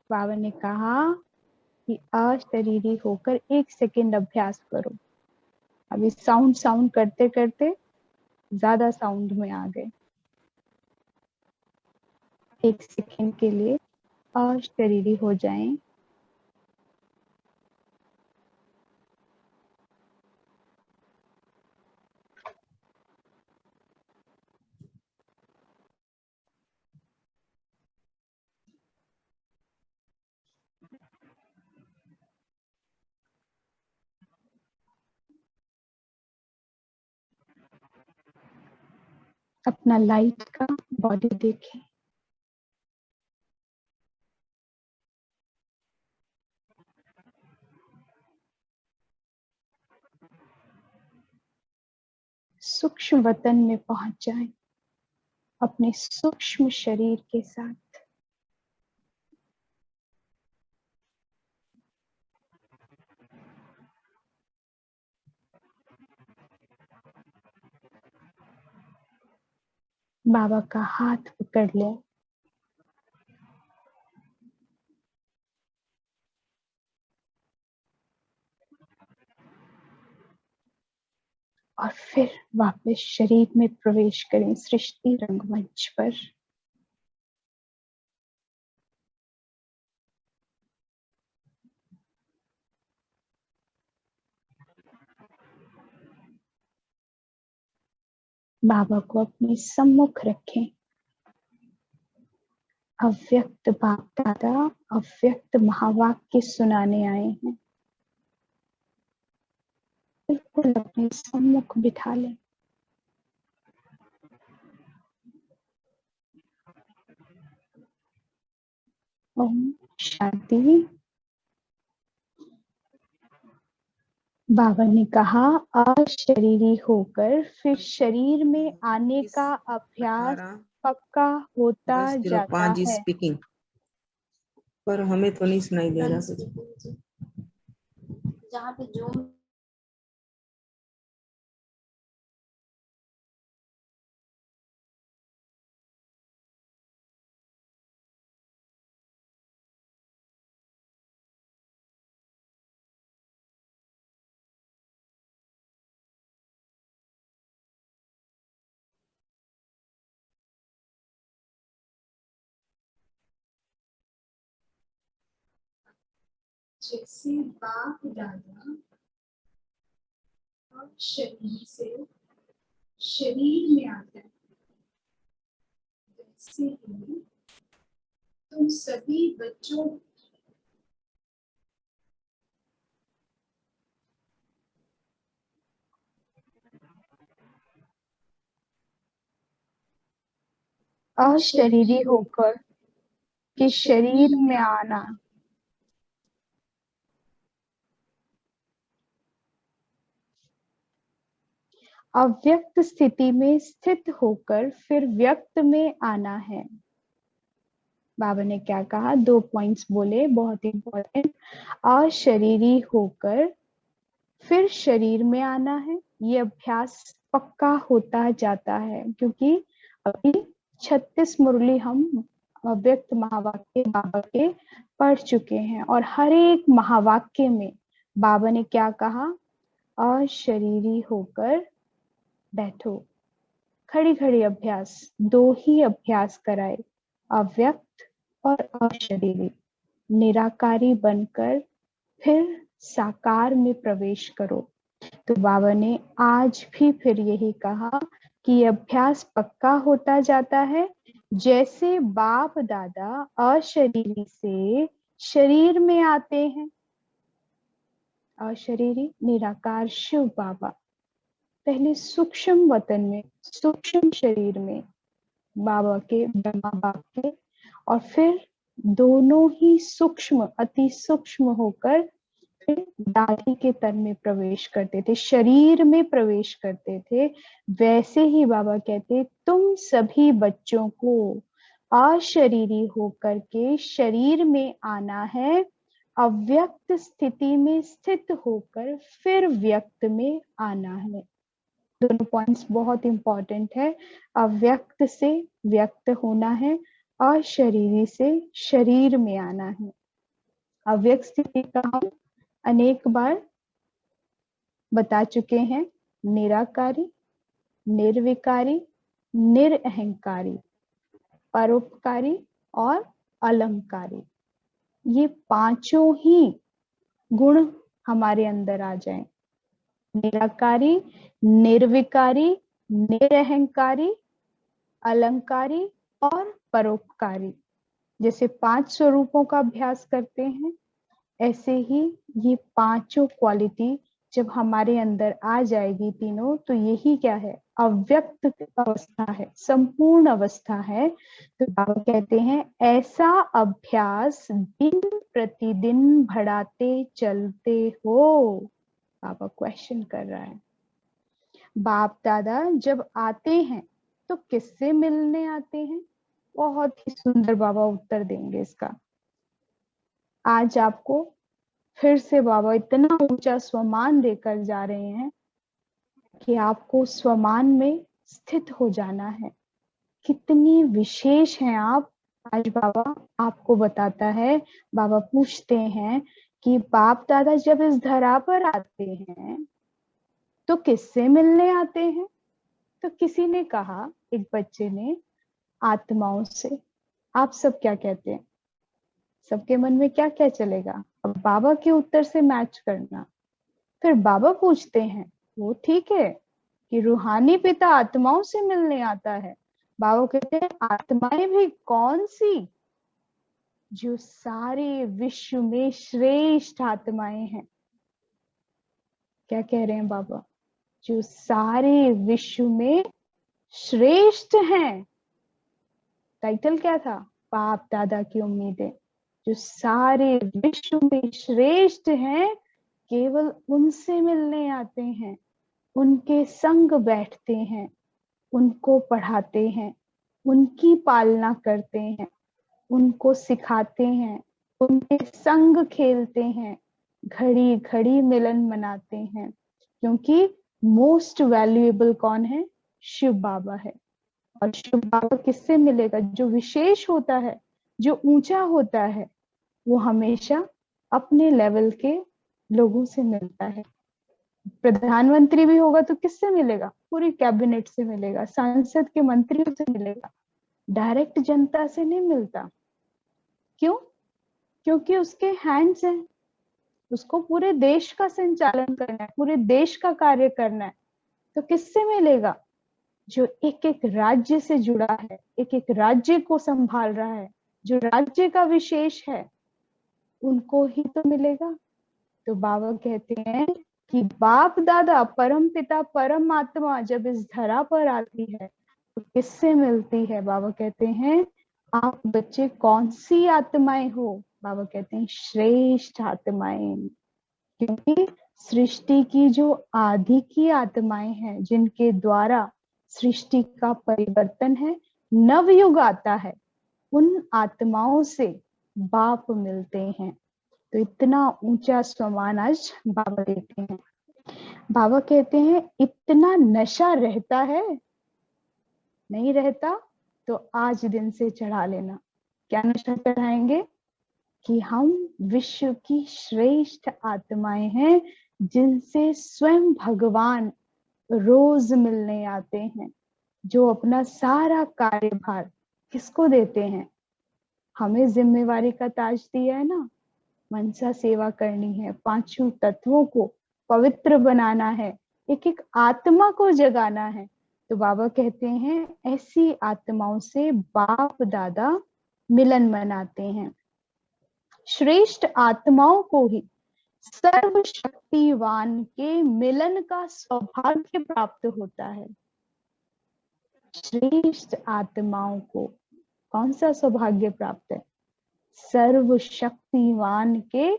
बाबा ने कहा कि अशरीरी होकर 1 सेकेंड अभ्यास करो। अभी साउंड करते करते ज्यादा साउंड में आ गए। 1 सेकेंड के लिए अशरीरी हो जाएं। अपना लाइट का बॉडी देखें। सूक्ष्म वतन में पहुंच जाएं अपने सूक्ष्म शरीर के साथ। बाबा का हाथ पकड़ लें। और फिर वापस शरीर में प्रवेश करें सृष्टि रंगमंच पर। बाबा को अपने सम्मुख रखें। अव्यक्त बाप दादा अव्यक्त महावाक्य सुनाने आए हैं। बिल्कुल अपने सम्मुख बिठा लें। ओम शांति। बाबा ने कहा अशरीरी होकर फिर शरीर में आने का अभ्यास पक्का होता जाता है। स्पीकिंग पर हमें तो नहीं सुनाई दे रहा। जहाँ पे जो जैसे बाप दादा और शरीर से शरीर में आता है, वैसे ही तुम सभी बच्चों अशरीरी होकर के शरीर में आना। अव्यक्त स्थिति में स्थित होकर फिर व्यक्त में आना है। बाबा ने क्या कहा? 2 पॉइंट्स बोले, बहुत इंपॉर्टेंट। अशरीरी होकर फिर शरीर में आना है। ये अभ्यास पक्का होता जाता है, क्योंकि अभी 36 मुरली हम अव्यक्त महावाक्य बाबा के पढ़ चुके हैं, और हर एक महावाक्य में बाबा ने क्या कहा? अशरीरी होकर बैठो। खड़ी खड़ी अभ्यास, 2 ही अभ्यास कराए, अव्यक्त और अशरीरी। निराकारी बनकर फिर साकार में प्रवेश करो। तो बाबा ने आज भी फिर यही कहा कि ये अभ्यास पक्का होता जाता है। जैसे बाप दादा अशरीरी से शरीर में आते हैं, अशरीरी निराकार शिव बाबा पहले सूक्ष्म वतन में, सूक्ष्म शरीर में बाबा के ब्रह्मा बाप के, और फिर दोनों ही सूक्ष्म अति सूक्ष्म होकर फिर दाढ़ी के तन में प्रवेश करते थे, शरीर में प्रवेश करते थे। वैसे ही बाबा कहते तुम सभी बच्चों को अशरीरी होकर के शरीर में आना है, अव्यक्त स्थिति में स्थित होकर फिर व्यक्त में आना है। दोनों पॉइंट्स बहुत इंपॉर्टेंट है। अव्यक्त से व्यक्त होना है, अशरीरी से शरीर में आना है। अव्यक्त स्थिति का हम अनेक बार बता चुके हैं। निराकारी, निर्विकारी, निरअहंकारी, परोपकारी और अलंकारी, ये पांचों ही गुण हमारे अंदर आ जाएं। निराकारी, निर्विकारी, निरअहंकारी, अलंकारी और परोपकारी, जैसे 5 स्वरूपों का अभ्यास करते हैं, ऐसे ही ये पांचों क्वालिटी जब हमारे अंदर आ जाएगी तीनों, तो यही क्या है? अव्यक्त अवस्था है, संपूर्ण अवस्था है। तो बाबा कहते हैं ऐसा अभ्यास दिन प्रतिदिन बढ़ाते चलते हो। बाबा क्वेश्चन कर रहा है। बाप दादा जब आते हैं तो किससे मिलने आते हैं? बहुत ही सुंदर बाबा उत्तर देंगे इसका। आज आपको फिर से बाबा इतना ऊंचा स्वमान देकर जा रहे हैं कि आपको स्वमान में स्थित हो जाना है। कितनी विशेष हैं आप। आज बाबा आपको बताता है। बाबा पूछते हैं कि बाप दादा जब इस धरा पर आते हैं तो किससे मिलने आते हैं? तो किसी ने कहा, एक बच्चे ने, आत्माओं से। आप सब क्या कहते हैं? सबके मन में क्या क्या चलेगा? अब बाबा के उत्तर से मैच करना। फिर बाबा पूछते हैं, वो ठीक है कि रूहानी पिता आत्माओं से मिलने आता है। बाबा कहते हैं आत्माएं भी कौन सी? जो सारे विश्व में श्रेष्ठ आत्माएं हैं। क्या कह रहे हैं बाबा? जो सारे विश्व में श्रेष्ठ हैं। टाइटल क्या था? बाप दादा की उम्मीदें। जो सारे विश्व में श्रेष्ठ हैं, केवल उनसे मिलने आते हैं, उनके संग बैठते हैं, उनको पढ़ाते हैं, उनकी पालना करते हैं, उनको सिखाते हैं, उनके संग खेलते हैं, घड़ी घड़ी मिलन मनाते हैं। क्योंकि मोस्ट वैल्यूएबल कौन है? शिव बाबा है। और शिव बाबा किससे मिलेगा? जो विशेष होता है, जो ऊंचा होता है, वो हमेशा अपने लेवल के लोगों से मिलता है। प्रधानमंत्री भी होगा तो किससे मिलेगा? पूरी कैबिनेट से मिलेगा, संसद के मंत्रियों से मिलेगा, डायरेक्ट जनता से नहीं मिलता। क्यों? क्योंकि उसके हैंड्स हैं, उसको पूरे देश का संचालन करना है, पूरे देश का कार्य करना है। तो किससे मिलेगा? जो एक एक राज्य से जुड़ा है, एक एक राज्य को संभाल रहा है, जो राज्य का विशेष है, उनको ही तो मिलेगा। तो बाबा कहते हैं कि बाप दादा परम पिता परमात्मा जब इस धरा पर आती है तो किससे मिलती है? बाबा कहते हैं आप बच्चे कौन सी आत्माएं हो? बाबा कहते हैं श्रेष्ठ आत्माएं। क्योंकि सृष्टि की जो आदि की आत्माएं हैं, जिनके द्वारा सृष्टि का परिवर्तन है, नवयुग आता है, उन आत्माओं से बाप मिलते हैं। तो इतना ऊंचा स्वमान आज बाबा देते हैं। बाबा कहते हैं इतना नशा रहता है? नहीं रहता तो आज दिन से चढ़ा लेना। क्या नशा चढ़ाएंगे? कि हम विश्व की श्रेष्ठ आत्माएं हैं, जिनसे स्वयं भगवान रोज मिलने आते हैं, जो अपना सारा कार्यभार किसको देते हैं? हमें जिम्मेवारी का ताज दिया है ना, मनसा सेवा करनी है, पांचों तत्वों को पवित्र बनाना है, एक एक आत्मा को जगाना है। तो बाबा कहते हैं ऐसी आत्माओं से बाप दादा मिलन मनाते हैं। श्रेष्ठ आत्माओं को ही सर्वशक्तिवान के मिलन का सौभाग्य प्राप्त होता है। श्रेष्ठ आत्माओं को कौन सा सौभाग्य प्राप्त है? सर्वशक्तिवान के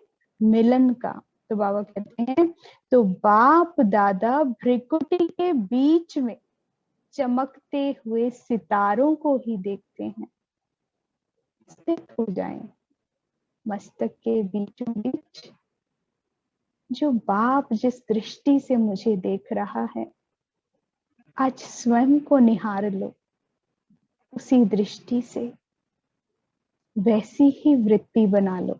मिलन का। तो बाबा कहते हैं तो बाप दादा भ्रिकुटी के बीच में चमकते हुए सितारों को ही देखते हैं। स्थित हो जाएं मस्तक के बीचों बीच। जो बाप जिस दृष्टि से मुझे देख रहा है, आज स्वयं को निहार लो उसी दृष्टि से, वैसी ही वृत्ति बना लो।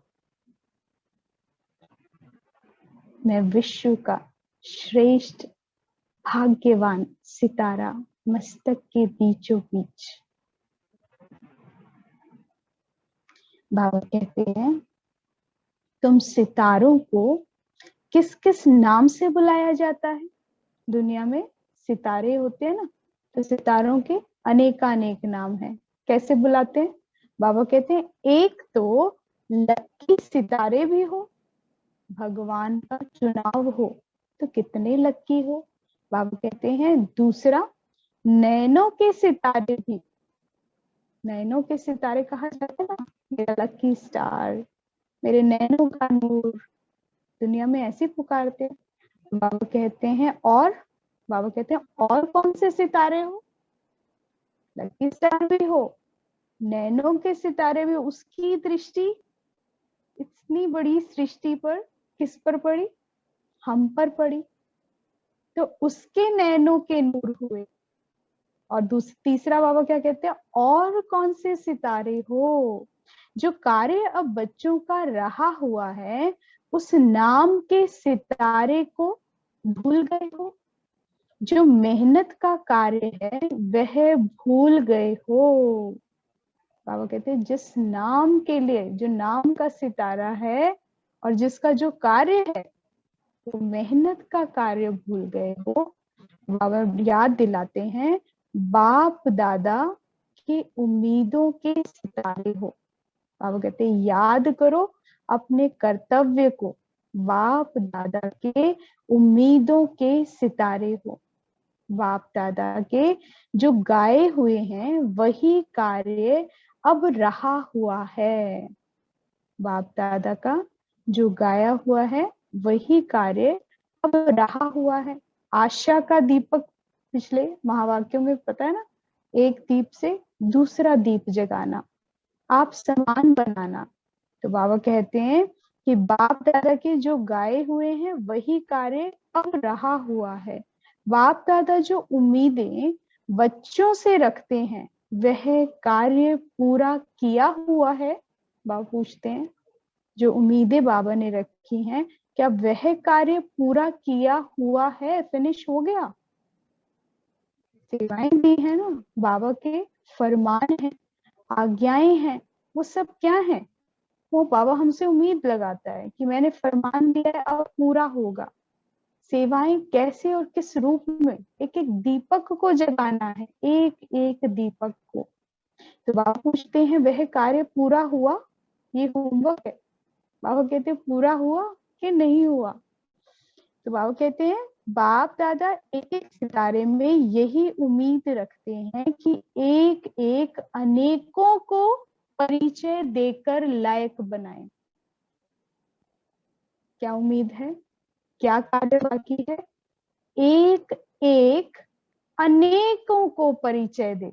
मैं विश्व का श्रेष्ठ भाग्यवान सितारा मस्तक के बीचों बीच। बाबा कहते हैं तुम सितारों को किस किस नाम से बुलाया जाता है? दुनिया में सितारे होते हैं ना, तो सितारों के अनेकानेक नाम हैं। कैसे बुलाते हैं? बाबा कहते हैं एक तो लकी सितारे भी हो, भगवान का चुनाव हो तो कितने लकी हो। बाबा कहते हैं दूसरा नैनों के सितारे भी, नैनों के सितारे कहा जाता है ना, मेरा लकी स्टार, मेरे नैनों का नूर, दुनिया में ऐसे पुकारते हैं। बाबा कहते हैं और बाबा कहते हैं और कौन से सितारे हो? लकी स्टार भी हो, नैनों के सितारे भी। उसकी दृष्टि इतनी बड़ी सृष्टि पर किस पर पड़ी? हम पर पड़ी, तो उसके नैनों के नूर हुए। और तीसरा बाबा क्या कहते हैं? और कौन से सितारे हो? जो कार्य अब बच्चों का रहा हुआ है उस नाम के सितारे को भूल गए हो। जो मेहनत का कार्य है वह भूल गए हो। बाबा कहते हैं जिस नाम के लिए, जो नाम का सितारा है और जिसका जो कार्य है वो मेहनत का कार्य भूल गए हो। बाबा याद दिलाते हैं बाप दादा की उम्मीदों के सितारे हो। बाबा कहते हैं याद करो अपने कर्तव्य को, बाप दादा के उम्मीदों के सितारे हो। बाप दादा के जो गाए हुए हैं वही कार्य अब रहा हुआ है। बाप दादा का जो गाया हुआ है वही कार्य अब रहा हुआ है। आशा का दीपक पिछले महावाक्यों में पता है ना, एक दीप से दूसरा दीप जगाना, आप समान बनाना। तो बाबा कहते हैं कि बाप दादा के जो गाए हुए हैं वही कार्य अब रहा हुआ है। बाप दादा जो उम्मीदें बच्चों से रखते हैं वह कार्य पूरा किया हुआ है। बाबा पूछते हैं जो उम्मीदें बाबा ने रखी हैं क्या वह कार्य पूरा किया हुआ है, फिनिश हो गया? सेवाएं दी है ना, बाबा के फरमान है, आज्ञाएं हैं, वो सब क्या है? वो बाबा हमसे उम्मीद लगाता है कि मैंने फरमान दिया है अब पूरा होगा। सेवाएं कैसे और किस रूप में? एक एक दीपक को जगाना है, एक एक दीपक को। तो बाबा पूछते हैं वह कार्य पूरा हुआ? ये होमवर्क है। बाबा कहते हैं पूरा हुआ कि नहीं हुआ? तो बाबा कहते हैं बाप दादा एक एक सितारे में यही उम्मीद रखते हैं कि एक एक अनेकों को परिचय देकर लायक बनाए। क्या उम्मीद है? क्या कार्य बाकी है? एक एक अनेकों को परिचय दे,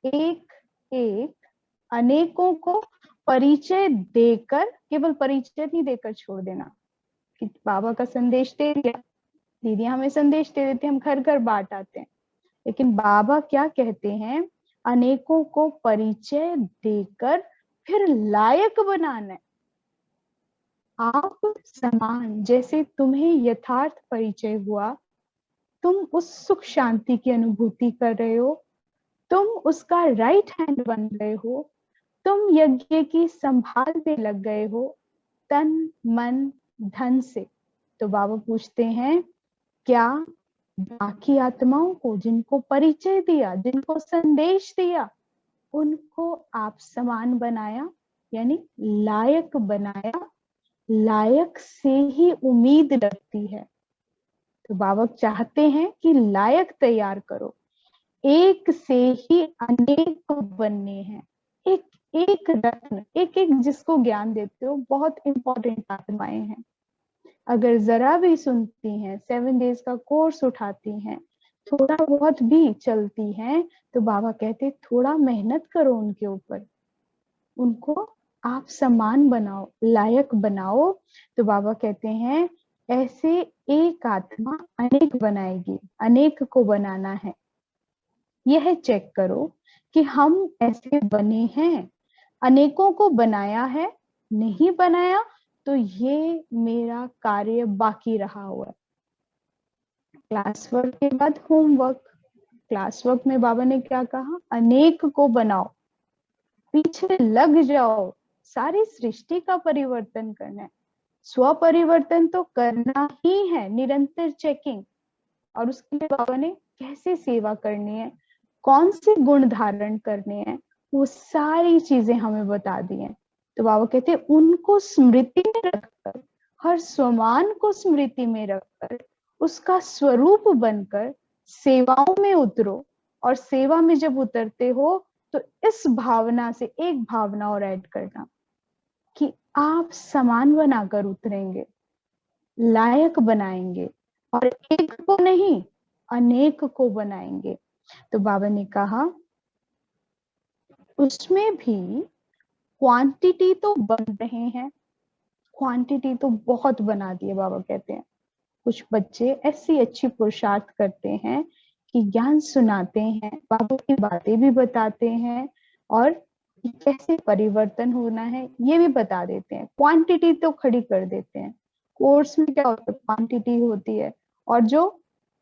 एक एक अनेकों को परिचय देकर, केवल परिचय नहीं देकर छोड़ देना कि बाबा का संदेश दे दिया, दीदियां हमें संदेश दे देते, हम घर घर बांट आते हैं, लेकिन बाबा क्या कहते हैं? अनेकों को परिचय देकर फिर लायक बनाना है। आप समान, जैसे तुम्हें यथार्थ परिचय हुआ, तुम उस सुख शांति की अनुभूति कर रहे हो, तुम उसका राइट हैंड बन रहे हो, तुम यज्ञ की संभाल पे लग गए हो तन मन धन से। तो बाबा पूछते हैं क्या बाकी आत्माओं को जिनको परिचय दिया, जिनको संदेश दिया, उनको आप समान बनाया, यानी लायक बनाया? लायक से ही उम्मीद लगती है। तो बाबा चाहते हैं कि लायक तैयार करो, एक से ही अनेक बनने हैं। एक एक रत्न, एक एक जिसको ज्ञान देते हो, बहुत इंपॉर्टेंट आत्माएं हैं। अगर जरा भी सुनती हैं, 7 डेज का कोर्स उठाती हैं, थोड़ा बहुत भी चलती हैं, तो बाबा कहते थोड़ा मेहनत करो उनके ऊपर, उनको आप समान बनाओ, लायक बनाओ। तो बाबा कहते हैं ऐसे एक आत्मा अनेक बनाएगी, अनेक को बनाना है। यह चेक करो कि हम ऐसे बने हैं, अनेकों को बनाया है, नहीं बनाया तो ये मेरा कार्य बाकी रहा हुआ है। क्लास वर्क के बाद होमवर्क। क्लास वर्क में बाबा ने क्या कहा, अनेक को बनाओ, पीछे लग जाओ, सारी सृष्टि का परिवर्तन करना है। स्व परिवर्तन तो करना ही है, निरंतर चेकिंग। और उसके लिए बाबा ने कैसे सेवा करनी है, कौन से गुण धारण करने हैं, वो सारी चीजें हमें बता दी हैं। तो बाबा कहते हैं उनको स्मृति में रखकर, हर स्वमान को स्मृति में रखकर, उसका स्वरूप बनकर सेवाओं में उतरो। और सेवा में जब उतरते हो तो इस भावना से एक भावना और ऐड करना कि आप समान बनाकर उतरेंगे, लायक बनाएंगे, और एक को नहीं अनेक को बनाएंगे। तो बाबा ने कहा उसमें भी क्वांटिटी तो बन रहे हैं, क्वांटिटी तो बहुत बना दी है। बाबा कहते हैं कुछ बच्चे ऐसी अच्छी पुरुषार्थ करते हैं कि ज्ञान सुनाते हैं, बाबा की बातें भी बताते हैं, और कैसे परिवर्तन होना है ये भी बता देते हैं। क्वांटिटी तो खड़ी कर देते हैं। कोर्स में क्या होता है, क्वांटिटी होती है, और जो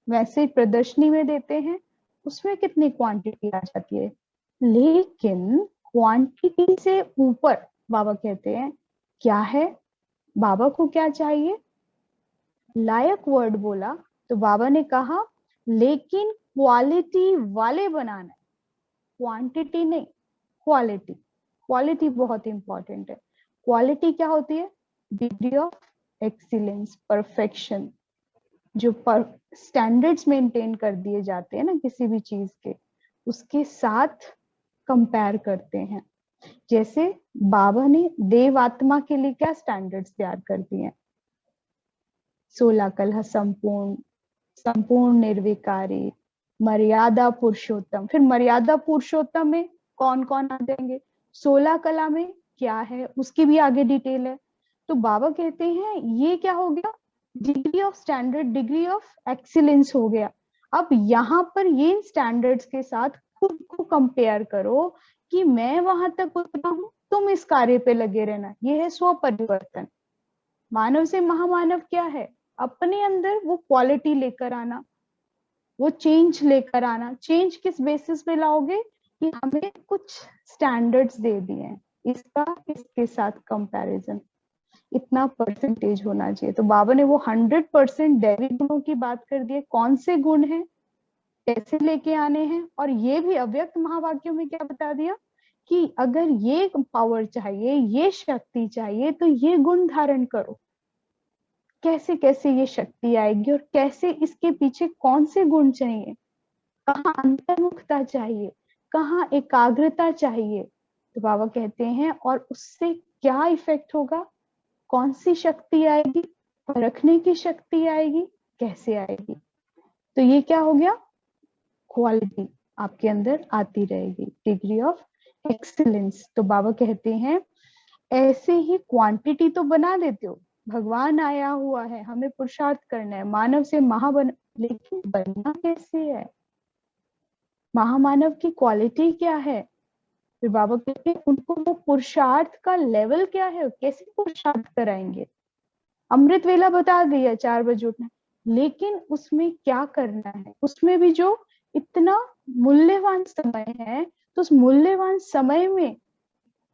वैसे प्रदर्शनी में देते हैं उसमें कितनी क्वांटिटी आ जाती है। लेकिन क्वांटिटी से ऊपर बाबा कहते हैं क्या है, बाबा को क्या चाहिए, लायक वर्ड बोला। तो बाबा ने कहा लेकिन क्वालिटी वाले बनाना है, क्वांटिटी नहीं, क्वालिटी। क्वालिटी बहुत इंपॉर्टेंट है। क्वालिटी क्या होती है, डिग्री ऑफ एक्सीलेंस, परफेक्शन, जो स्टैंडर्ड्स मेंटेन कर दिए जाते हैं ना किसी भी चीज के, उसके साथ कंपेयर करते हैं। जैसे बाबा ने देव आत्मा के लिए क्या स्टैंडर्ड्स तैयार कर दिए हैं, 16 कलह संपूर्ण, संपूर्ण निर्विकारी, मर्यादा पुरुषोत्तम। फिर मर्यादा पुरुषोत्तम में कौन कौन आ जाएंगे, 16 कला में क्या है उसकी भी आगे डिटेल है। तो बाबा कहते हैं ये क्या हो गया, degree of standard, degree of excellence हो गया। अब यहाँ पर ये स्टैंडर्ड्स के साथ खुद को कंपेयर करो कि मैं वहां तक उतना हूं, तुम इस कार्य पे लगे रहना। ये है स्व परिवर्तन। मानव से महामानव क्या है, अपने अंदर वो क्वालिटी लेकर आना, वो चेंज लेकर आना। चेंज किस बेसिस पे लाओगे कि हमें कुछ स्टैंडर्ड्स दे दिए हैं, इसका इसके साथ कंपैरिजन इतना परसेंटेज होना चाहिए। तो बाबा ने वो 100% दैवी गुणों की बात कर दी है, कौन से गुण हैं, कैसे लेके आने हैं। और ये भी अव्यक्त महावाक्यों में क्या बता दिया कि अगर ये पावर चाहिए, ये शक्ति चाहिए, तो ये गुण धारण करो। कैसे कैसे ये शक्ति आएगी और कैसे इसके पीछे कौन से गुण चाहिए, कहाँ अंतर्मुखता चाहिए, कहाँ एकाग्रता चाहिए। तो बाबा कहते हैं और उससे क्या इफेक्ट होगा, कौन सी शक्ति आएगी, परखने की शक्ति आएगी, कैसे आएगी। तो ये क्या हो गया, क्वालिटी आपके अंदर आती रहेगी, डिग्री ऑफ एक्सीलेंस। तो बाबा कहते हैं ऐसे ही क्वांटिटी तो बना देते हो, भगवान आया हुआ है, हमें पुरुषार्थ करना है, मानव से महाबन, लेकिन बनना कैसे है, महामानव की क्वालिटी क्या है। फिर बाबा कहते हैं उनको वो पुरुषार्थ का लेवल क्या है, कैसे पुरुषार्थ कराएंगे। अमृत वेला बता दिया 4 बजे उठना, लेकिन उसमें क्या करना है, उसमें भी जो इतना मूल्यवान समय है, तो उस मूल्यवान समय में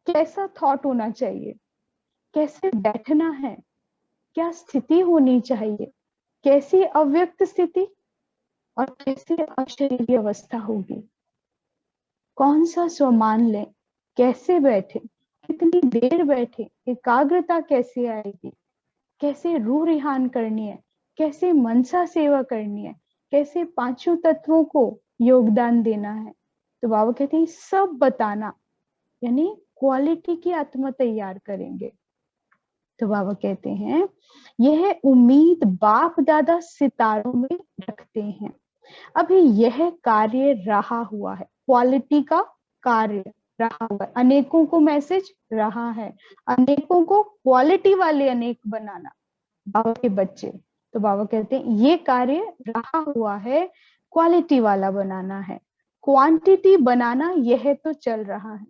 कैसा थॉट होना चाहिए, कैसे बैठना है, क्या स्थिति होनी चाहिए, कैसी अव्यक्त स्थिति और कैसे अशरीरी अवस्था होगी, कौन सा स्वमान लें, कैसे बैठे, कितनी देर बैठे, एकाग्रता कैसे आएगी, कैसे रूह रिहान करनी है, कैसे मनसा सेवा करनी है, कैसे पांचों तत्वों को योगदान देना है। तो बाबा कहते हैं सब बताना, यानी क्वालिटी की आत्मा तैयार करेंगे। तो बाबा कहते हैं यह उम्मीद बाप दादा सितारों में रखते हैं। अभी यह कार्य रहा हुआ है, क्वालिटी का कार्य रहा हुआ है, अनेकों को मैसेज रहा है, अनेकों को क्वालिटी वाले अनेक बनाना, बाबा के बच्चे। तो बाबा कहते हैं ये कार्य रहा हुआ है, क्वालिटी वाला बनाना है, क्वांटिटी बनाना यह तो चल रहा है।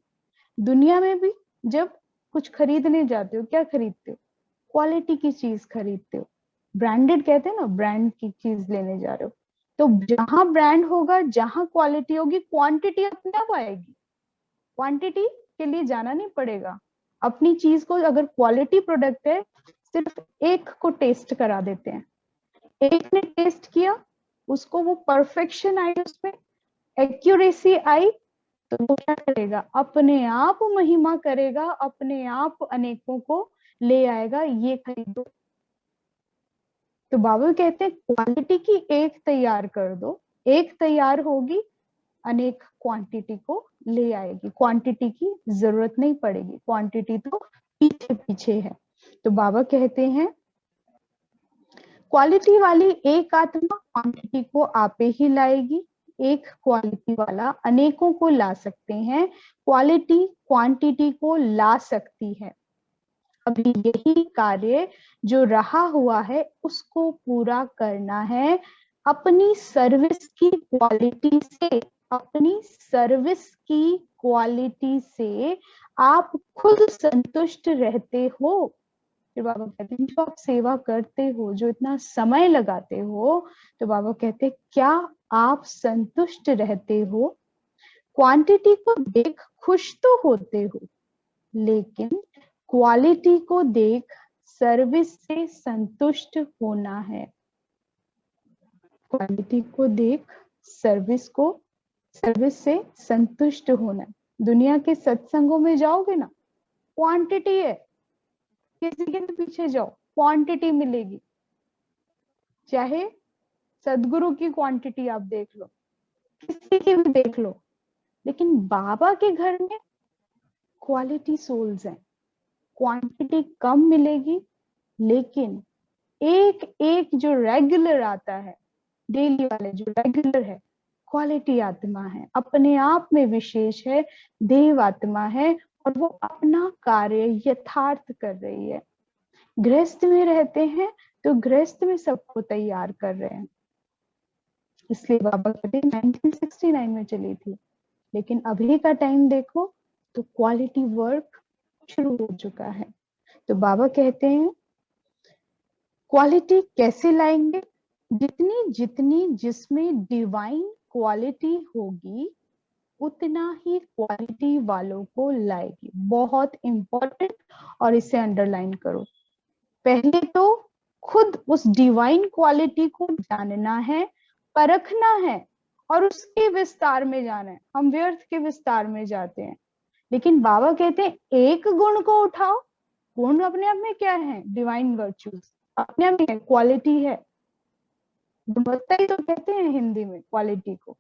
दुनिया में भी जब कुछ खरीदने जाते हो क्या खरीदते हो, क्वालिटी की चीज खरीदते हो। ब्रांडेड कहते हैं ना, ब्रांड की चीज लेने जा रहे हो, तो जहां ब्रांड होगा, जहां क्वालिटी होगी, क्वांटिटी अपने आप आएगी। क्वांटिटी के लिए जाना नहीं पड़ेगा। अपनी चीज को, अगर क्वालिटी प्रोडक्ट है, सिर्फ एक को टेस्ट करा देते हैं, एक ने टेस्ट किया, उसको वो परफेक्शन आई, उसमें एक्यूरेसी आई, तो वो क्या करेगा, अपने आप महिमा करेगा, अपने आप अनेकों को ले आएगा, ये खरीदो। तो बाबा कहते हैं क्वालिटी की एक तैयार कर दो, एक तैयार होगी, अनेक क्वांटिटी को ले आएगी। क्वांटिटी की जरूरत नहीं पड़ेगी, क्वांटिटी तो पीछे पीछे है। तो बाबा कहते हैं क्वालिटी वाली एक आत्मा क्वांटिटी को आपे ही लाएगी, एक क्वालिटी वाला अनेकों को ला सकते हैं, क्वालिटी क्वांटिटी को ला सकती है। अभी यही कार्य जो रहा हुआ है उसको पूरा करना है। अपनी सर्विस की क्वालिटी से, अपनी सर्विस की क्वालिटी से आप खुद संतुष्ट रहते हो। फिर बाबा कहते हैं जो आप सेवा करते हो, जो इतना समय लगाते हो, तो बाबा कहते हैं क्या आप संतुष्ट रहते हो? क्वांटिटी को देख खुश तो होते हो, लेकिन क्वालिटी को देख सर्विस से संतुष्ट होना है। क्वालिटी को देख सर्विस से संतुष्ट होना है। दुनिया के सत्संगों में जाओगे ना, क्वांटिटी है, किसी के पीछे जाओ क्वांटिटी मिलेगी। चाहे सदगुरु की क्वांटिटी आप देख लो, किसी की भी देख लो, लेकिन बाबा के घर में क्वालिटी सोल्स हैं। क्वांटिटी कम मिलेगी, लेकिन एक एक जो रेगुलर आता है, डेली वाले जो रेगुलर है, क्वालिटी आत्मा है, अपने आप में विशेष है, देव आत्मा है, और वो अपना कार्य यथार्थ कर रही है। गृहस्थ में रहते हैं तो गृहस्थ में सबको तैयार कर रहे हैं। इसलिए बाबा कहते 1969 में चली थी, लेकिन अभी का टाइम देखो तो क्वालिटी वर्क शुरू हो चुका है। तो बाबा कहते हैं क्वालिटी कैसे लाएंगे? जितनी जितनी जिसमें डिवाइन क्वालिटी होगी, उतना ही क्वालिटी वालों को लाएगी। बहुत इंपॉर्टेंट, और इसे अंडरलाइन करो। पहले तो खुद उस डिवाइन क्वालिटी को जानना है, परखना है, और उसके विस्तार में जाना है। हम व्यर्थ के विस्तार में जाते हैं, लेकिन बाबा कहते हैं एक गुण को उठाओ। गुण अपने आप में क्या है? डिवाइन वर्च्यूज अपने आप में क्वालिटी है, गुणवत्ता ही तो कहते हैं हिंदी में क्वालिटी को।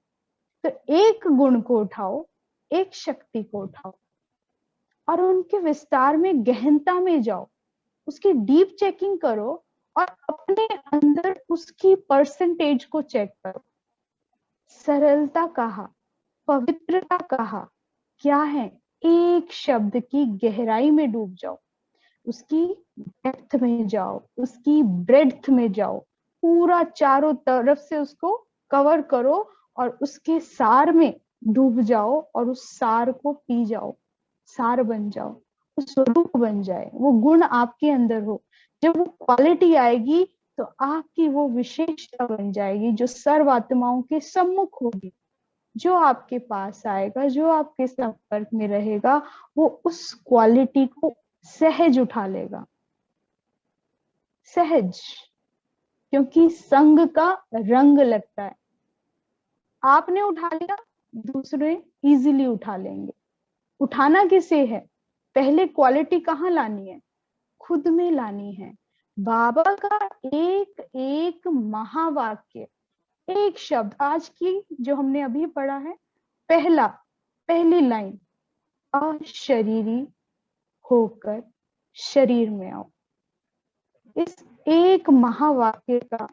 तो एक गुण को उठाओ, एक शक्ति को उठाओ, और उनके विस्तार में गहनता में जाओ, उसकी डीप चेकिंग करो, और अपने अंदर उसकी परसेंटेज को चेक करो। सरलता कहा, पवित्रता कहा, क्या है? एक शब्द की गहराई में डूब जाओ, उसकी डेप्थ में जाओ, उसकी ब्रेड्थ में जाओ, पूरा चारों तरफ से उसको कवर करो, और उसके सार में डूब जाओ, और उस सार को पी जाओ, सार बन जाओ, उस स्वरूप बन जाए, वो गुण आपके अंदर हो। जब वो क्वालिटी आएगी तो आपकी वो विशेषता बन जाएगी, जो सर्व आत्माओं के सम्मुख होगी। जो आपके पास आएगा, जो आपके संपर्क में रहेगा, वो उस क्वालिटी को सहज उठा लेगा। सहज, क्योंकि संग का रंग लगता है। आपने उठा लिया, दूसरे इजीली उठा लेंगे। उठाना किसे है? पहले क्वालिटी कहाँ लानी है? खुद में लानी है। बाबा का एक एक महावाक्य, एक शब्द, आज की जो हमने अभी पढ़ा है, पहली लाइन, अशरीरी होकर शरीर में आओ। इस एक महावाक्य का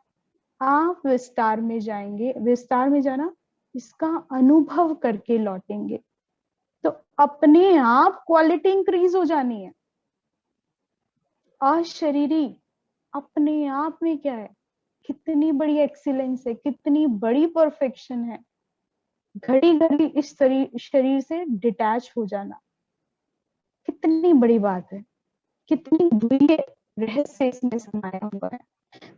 आप विस्तार में जाएंगे, विस्तार में जाना, इसका अनुभव करके लौटेंगे, तो अपने आप क्वालिटी इंक्रीज हो जानी है। अशरीरी अपने आप में क्या है? कितनी बड़ी एक्सीलेंस है, कितनी बड़ी परफेक्शन है। घड़ी घड़ी इस शरीर से डिटैच हो जाना कितनी बड़ी बात है, कितनी बड़ी है। रहस्य इसमें समाया हुआ है।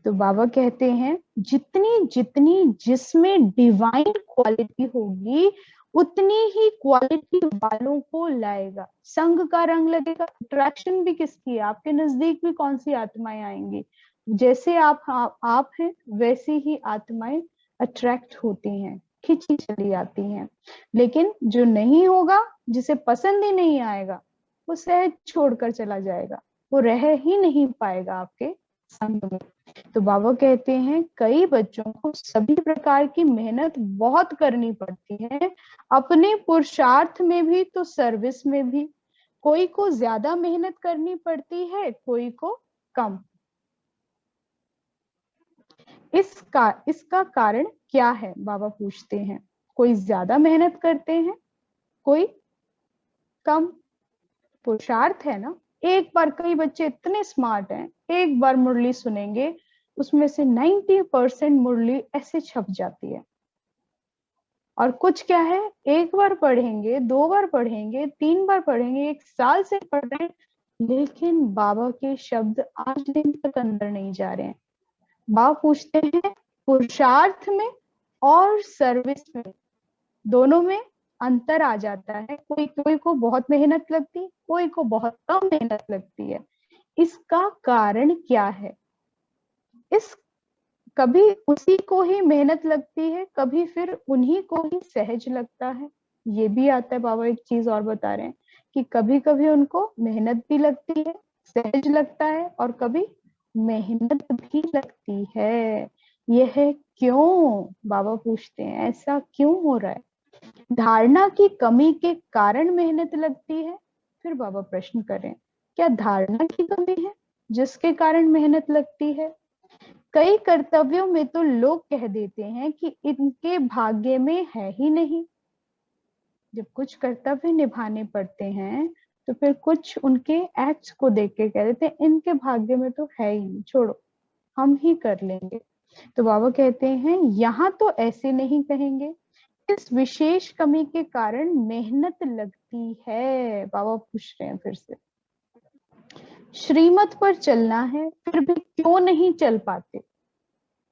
तो बाबा कहते हैं जितनी जितनी जिसमें डिवाइन क्वालिटी होगी उतनी ही क्वालिटी वालों को लाएगा। संग का रंग लगेगा, अट्रैक्शन भी किसकी है, आपके नजदीक भी कौन सी आत्माएं आएंगी। जैसे आप हैं वैसी ही आत्माएं अट्रैक्ट होती हैं, खिंची चली जाती हैं। लेकिन जो नहीं होगा, जिसे पसंद ही नहीं आएगा, वो सहज छोड़कर चला जाएगा, वो रह ही नहीं पाएगा आपके संग में। तो बाबा कहते हैं कई बच्चों को सभी प्रकार की मेहनत बहुत करनी पड़ती है, अपने पुरुषार्थ में भी तो सर्विस में भी। कोई को ज्यादा मेहनत करनी पड़ती है, कोई को कम। इसका कारण क्या है, बाबा पूछते हैं। कोई ज्यादा मेहनत करते हैं, कोई कम। पुरुषार्थ है ना। एक बार, कई बच्चे इतने स्मार्ट हैं, एक बार मुरली सुनेंगे, उसमें से 90% मुरली ऐसे छप जाती है। और कुछ क्या है, एक बार पढ़ेंगे, 2 बार पढ़ेंगे, 3 बार पढ़ेंगे, 1 साल से पढ़ रहे हैं, लेकिन बाबा के शब्द आज दिन तक अंदर नहीं जा रहे हैं। बाबा पूछते हैं पुरुषार्थ में और सर्विस में, दोनों में अंतर आ जाता है। कोई को बहुत मेहनत लगती है, कोई को बहुत कम मेहनत लगती है। इसका कारण क्या है। इस कभी उसी को ही मेहनत लगती है, कभी फिर उन्हीं को ही सहज लगता है। ये भी आता है। बाबा एक चीज और बता रहे हैं कि कभी कभी उनको मेहनत भी लगती है, सहज लगता है, और कभी मेहनत भी लगती है। यह क्यों, बाबा पूछते हैं, ऐसा क्यों हो रहा है। धारणा की कमी के कारण मेहनत लगती है। फिर बाबा प्रश्न करें, क्या धारणा की कमी है जिसके कारण मेहनत लगती है। कई कर्तव्यों में तो लोग कह देते हैं कि इनके भाग्य में है ही नहीं। जब कुछ कर्तव्य निभाने पड़ते हैं तो फिर कुछ उनके एक्ट्स को देख के कह देते हैं इनके भाग्य में तो है ही नहीं, छोड़ो हम ही कर लेंगे। तो बाबा कहते हैं यहाँ तो ऐसे नहीं कहेंगे, इस विशेष कमी के कारण मेहनत लगती है। बाबा पूछ रहे हैं फिर से, श्रीमत पर चलना है फिर भी क्यों नहीं चल पाते।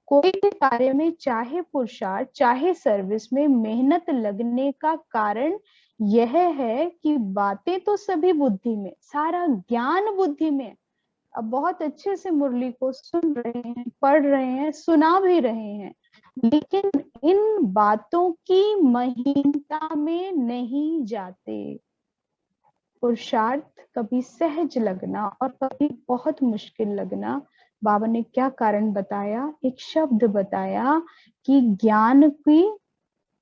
कोई भी कार्य में, चाहे पुरुषार्थ चाहे सर्विस में, मेहनत लगने का कारण यह है कि बातें तो सभी बुद्धि में, सारा ज्ञान बुद्धि में। अब बहुत अच्छे से मुरली को सुन रहे हैं, पढ़ रहे हैं, सुना भी रहे हैं, लेकिन इन बातों की महीनता में नहीं जाते। पुरुषार्थ कभी सहज लगना और कभी बहुत मुश्किल लगना। बाबा ने क्या कारण बताया, एक शब्द बताया कि ज्ञान की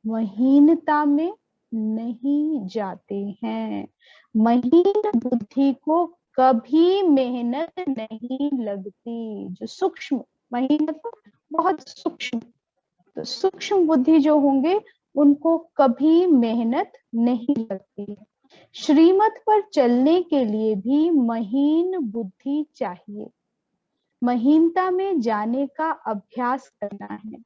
महीनता में नहीं जाते हैं। महीन बुद्धि को कभी मेहनत नहीं लगती। जो सूक्ष्म, महीन बहुत सूक्ष्म, तो सूक्ष्म बुद्धि जो होंगे उनको कभी मेहनत नहीं लगती। श्रीमत पर चलने के लिए भी महीन बुद्धि चाहिए। महीनता में जाने का अभ्यास करना है।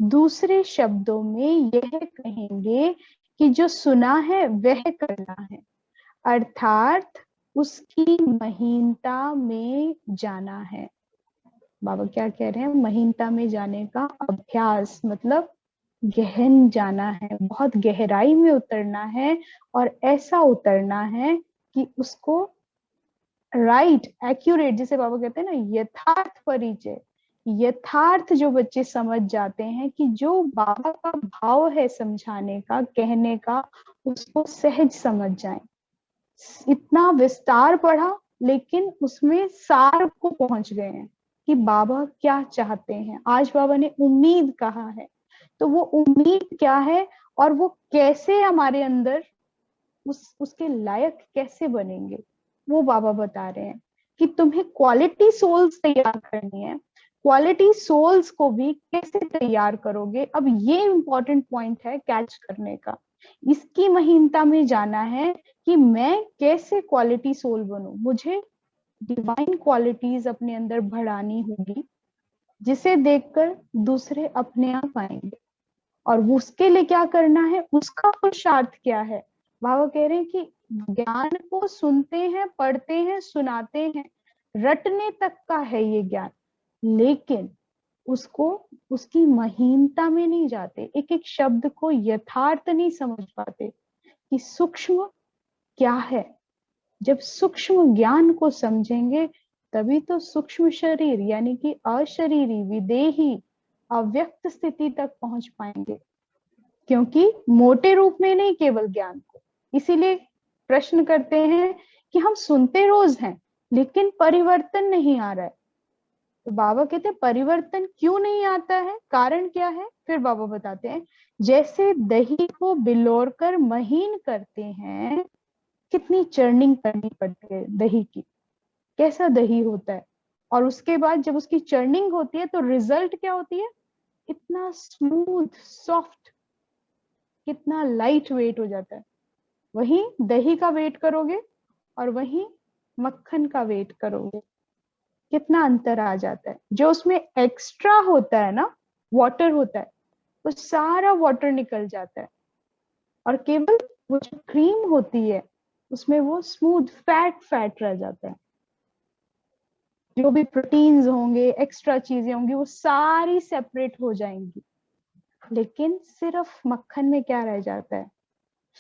दूसरे शब्दों में यह कहेंगे कि जो सुना है वह करना है, अर्थात उसकी महीनता में जाना है। बाबा क्या कह रहे हैं, महीनता में जाने का अभ्यास मतलब गहन जाना है, बहुत गहराई में उतरना है, और ऐसा उतरना है कि उसको राइट, एक्यूरेट, जिसे बाबा कहते हैं ना, यथार्थ परिचय, यथार्थ जो बच्चे समझ जाते हैं कि जो बाबा का भाव है समझाने का, कहने का, उसको सहज समझ जाए। इतना विस्तार पढ़ा लेकिन उसमें सार को पहुंच गए हैं कि बाबा क्या चाहते हैं। आज बाबा ने उम्मीद कहा है, तो वो उम्मीद क्या है और वो कैसे हमारे अंदर उसके लायक कैसे बनेंगे, वो बाबा बता रहे हैं कि तुम्हें क्वालिटी सोल्स तैयार करनी है। क्वालिटी सोल्स को भी कैसे तैयार करोगे, अब ये इंपॉर्टेंट पॉइंट है कैच करने का। इसकी महीनता में जाना है कि मैं कैसे क्वालिटी सोल बनूं। मुझे डिवाइन क्वालिटीज अपने अंदर बढ़ानी होगी, जिसे देखकर दूसरे अपने आप आएंगे। और उसके लिए क्या करना है, उसका पुरुषार्थ क्या है। बाबा कह रहे हैं कि ज्ञान को सुनते हैं, पढ़ते हैं, सुनाते हैं, रटने तक का है ये ज्ञान, लेकिन उसको उसकी महीनता में नहीं जाते, एक एक शब्द को यथार्थ नहीं समझ पाते कि सूक्ष्म क्या है। जब सूक्ष्म ज्ञान को समझेंगे तभी तो सूक्ष्म शरीर यानी कि अशरीरी विदेही अव्यक्त स्थिति तक पहुंच पाएंगे, क्योंकि मोटे रूप में नहीं केवल ज्ञान को। इसीलिए प्रश्न करते हैं कि हम सुनते रोज हैं लेकिन परिवर्तन नहीं आ रहा है। तो बाबा कहते हैं परिवर्तन क्यों नहीं आता है, कारण क्या है। फिर बाबा बताते हैं जैसे दही को बिलोर कर महीन करते हैं, कितनी चर्निंग करनी पड़ती है दही की, कैसा दही होता है, और उसके बाद जब उसकी चर्निंग होती है तो रिजल्ट क्या होती है, इतना स्मूथ सॉफ्ट, कितना लाइट वेट हो जाता है। वही दही का वेट करोगे और वही मक्खन का वेट करोगे, कितना अंतर आ जाता है। जो उसमें एक्स्ट्रा होता है ना, वाटर होता है, वो सारा वाटर निकल जाता है और केवल वो जो क्रीम होती है उसमें वो स्मूथ फैट फैट रह जाता है। जो भी प्रोटीन्स होंगे, एक्स्ट्रा चीजें होंगी, वो सारी सेपरेट हो जाएंगी। लेकिन सिर्फ मक्खन में क्या रह जाता है,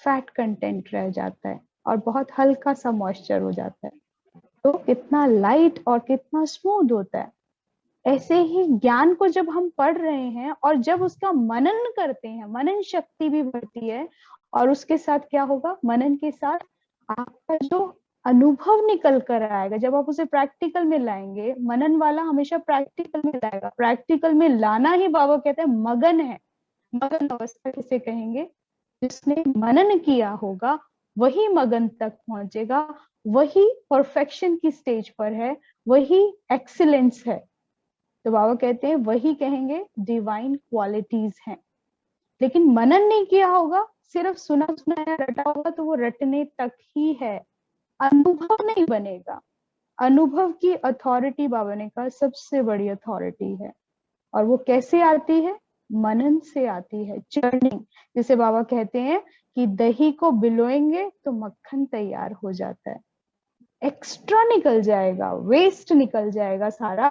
फैट कंटेंट रह जाता है और बहुत हल्का सा मॉइस्चर हो जाता है। तो कितना लाइट और कितना स्मूथ होता है। ऐसे ही ज्ञान को जब हम पढ़ रहे हैं और जब उसका मनन करते हैं, मनन शक्ति भी बढ़ती है। और उसके साथ क्या होगा, मनन के साथ आपका जो अनुभव निकल कर आएगा, जब आप उसे प्रैक्टिकल में लाएंगे, मनन वाला हमेशा प्रैक्टिकल में लाएगा। प्रैक्टिकल में लाना ही बाबा कहते हैं मगन है। मगन अवस्था किसे कहेंगे, जिसने मनन किया होगा वही मगन तक पहुंचेगा, वही परफेक्शन की स्टेज पर है, वही एक्सीलेंस है। तो बाबा कहते हैं वही कहेंगे डिवाइन क्वालिटीज हैं। लेकिन मनन नहीं किया होगा, सिर्फ सुना सुना या रटा होगा, तो वो रटने तक ही है, अनुभव नहीं बनेगा। अनुभव की अथॉरिटी बाबा ने कहा सबसे बड़ी अथॉरिटी है, और वो कैसे आती है, मनन से आती है, चर्निंग। जिसे बाबा कहते हैं कि दही को बिलोएंगे तो मक्खन तैयार हो जाता है, एक्स्ट्रा निकल जाएगा, वेस्ट निकल जाएगा सारा,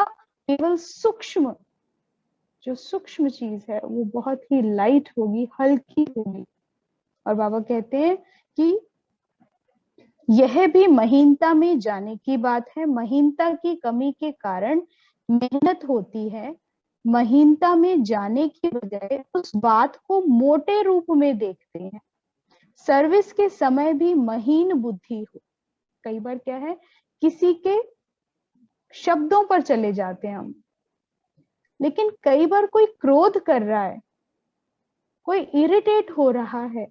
केवल सूक्ष्म, जो सूक्ष्म चीज है वो बहुत ही लाइट होगी, हल्की होगी। और बाबा कहते हैं कि यह भी महीनता में जाने की बात है। महीनता की कमी के कारण मेहनत होती है। महीनता में जाने की बजाय उस बात को मोटे रूप में देखते हैं। सर्विस के समय भी महीन बुद्धि हो। कई बार क्या है, किसी के शब्दों पर चले जाते हैं हम, लेकिन कई बार कोई क्रोध कर रहा है, कोई इरिटेट हो रहा है,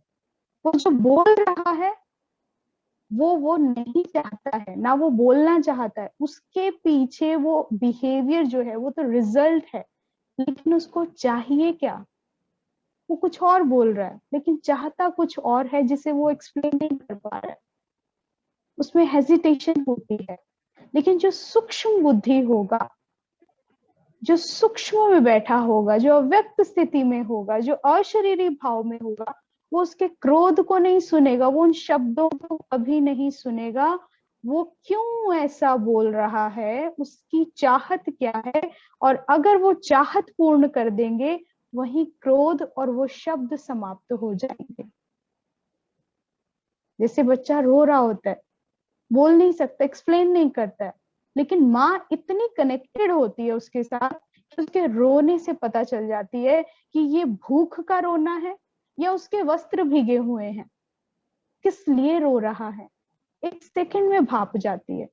वो जो बोल रहा है वो नहीं चाहता है, ना वो बोलना चाहता है, उसके पीछे वो बिहेवियर जो है वो तो रिजल्ट है। लेकिन उसको चाहिए क्या, वो कुछ और बोल रहा है लेकिन चाहता कुछ और है, जिसे वो एक्सप्लेन नहीं कर पा रहा है, उसमें हेजिटेशन होती है। लेकिन जो सूक्ष्म बुद्धि होगा, जो सूक्ष्म में बैठा होगा, जो अव्यक्त स्थिति में होगा, जो अशरीरी भाव में होगा, वो उसके क्रोध को नहीं सुनेगा, वो उन शब्दों को कभी नहीं सुनेगा। वो क्यों ऐसा बोल रहा है, उसकी चाहत क्या है, और अगर वो चाहत पूर्ण कर देंगे, वही क्रोध और वो शब्द समाप्त हो जाएंगे। जैसे बच्चा रो रहा होता है, बोल नहीं सकता, एक्सप्लेन नहीं करता है, लेकिन माँ इतनी कनेक्टेड होती है उसके साथ कि उसके रोने से पता चल जाती है कि ये भूख का रोना है या उसके वस्त्र भीगे हुए हैं, किस लिए रो रहा है, एक सेकंड में भाप जाती है।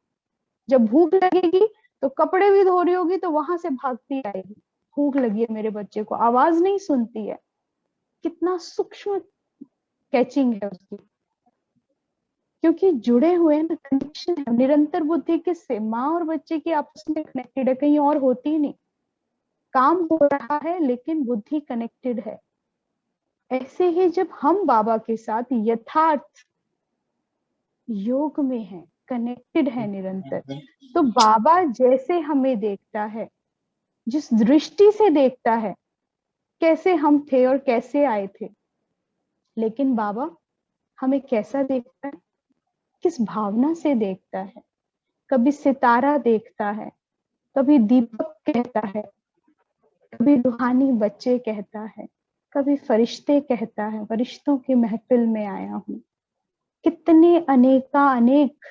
जब भूख लगेगी तो कपड़े भी धो रही होगी तो वहां से भागती आएगी, भूख लगी है मेरे बच्चे को, आवाज नहीं सुनती है। कितना सूक्ष्म कैचिंग है उसकी, क्योंकि जुड़े हुए हैं ना, कनेक्शन है। निरंतर बुद्धि किससे, माँ और बच्चे की आपस में कनेक्टेड है, कहीं और होती ही नहीं। काम हो रहा है लेकिन बुद्धि कनेक्टेड है। ऐसे ही जब हम बाबा के साथ यथार्थ योग में है, कनेक्टेड है निरंतर, तो बाबा जैसे हमें देखता है, जिस दृष्टि से देखता है, कैसे हम थे और कैसे आए थे, लेकिन बाबा हमें कैसा देखता है, किस भावना से देखता है। कभी सितारा देखता है, कभी दीपक कहता है, कभी रूहानी बच्चे कहता है, कभी फरिश्ते कहता है, फरिश्तों की महफिल में आया हूं। कितने अनेका अनेक